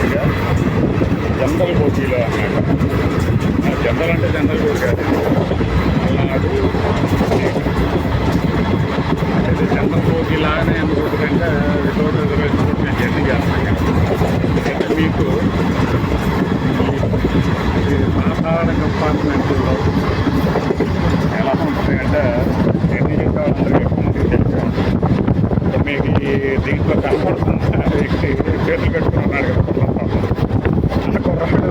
పూర్తిగా జనరల్ కోచీలో అన్నమాట. జనరల్ అంటే జనరల్ కోచ్ కాదు, పల్నాడు అయితే జనరల్ కోచ్ లాగానే ఎందుకుంటుందంటే వితౌట్ రిజర్వేషన్ నేను జర్నీ చేస్తాను అయితే మీకు ఈ సాధారణ కంపార్ట్మెంట్లో ఎలా ఉంటుంది అంటే జర్నీ చేసే వాళ్ళందరికీ ఎక్కువ తెలుసు. మీకు ఈ దీంట్లో కనపడుతున్న వ్యక్తి చేతులు పెట్టుకుని ఉన్నాడు కదా కుర్రాడు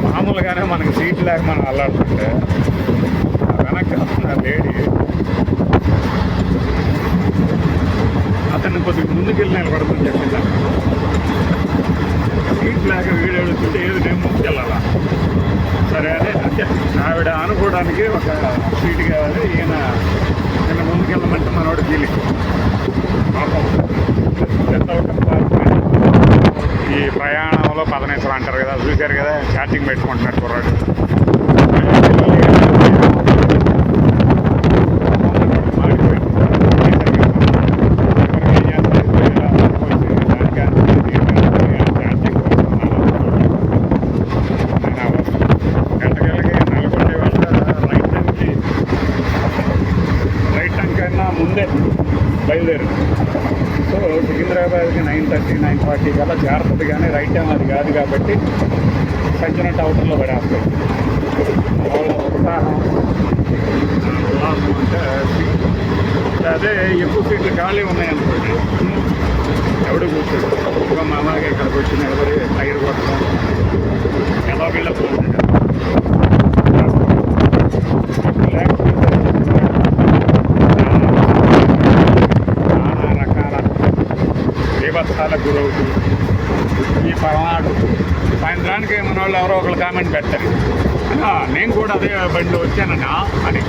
మామూలుగానే మనకి సీట్ లేక మనం అల్లాడుతుంటే వెనక్కి వస్తున్న లేడీ అతన్ని కొద్దిగా ముందుకెళ్ళి నిలబడుతుంది చెప్పిందా. సీట్ లేక వీడు అడుగుతుంటే ఏది నేను ముందుకెళ్ళాలా సరే అదే అంటే ఆవిడ అనుకోవడానికి ఒక సీట్ కావాలి, ఈయన నిన్న ముందుకెళ్ళమంటే మనోడు ఫీలింగ్ పాపం. ఈ ప్రయాణంలో పదనేశ్వరం అంటారు కదా, చూశారు కదా, ఛార్జింగ్ పెట్టుకుంటున్నాడు కుర్రాడు. ముందే బయలుదేరు. సో సికింద్రాబాద్కి 9:30 9:40 కల్లా జాగ్రత్తది, కానీ రైట్ టైం అది కాదు కాబట్టి సచ్చినట్టు అవతల్లో పడేస్తాయి. వాళ్ళ ఉత్సాహం అంటే అదే ఎక్కువ సీట్లు ఖాళీ ఉన్నాయనుకోండి ఎవడు కూర్చోడు. ఇంకా మామూలుగా ఇక్కడికి వచ్చి నిలబడి టైర్ కొట్టడం ఎలా బిల్డప్ ఉంటుంది కదా. బీభత్సాలకు గురవుతుంది ఈ పల్నాడు. సాయంత్రానికి మన వాళ్ళు ఎవరో ఒకరు కామెంట్ పెడతారు, నేను కూడా అదే బండిలో వచ్చానన్నా అని.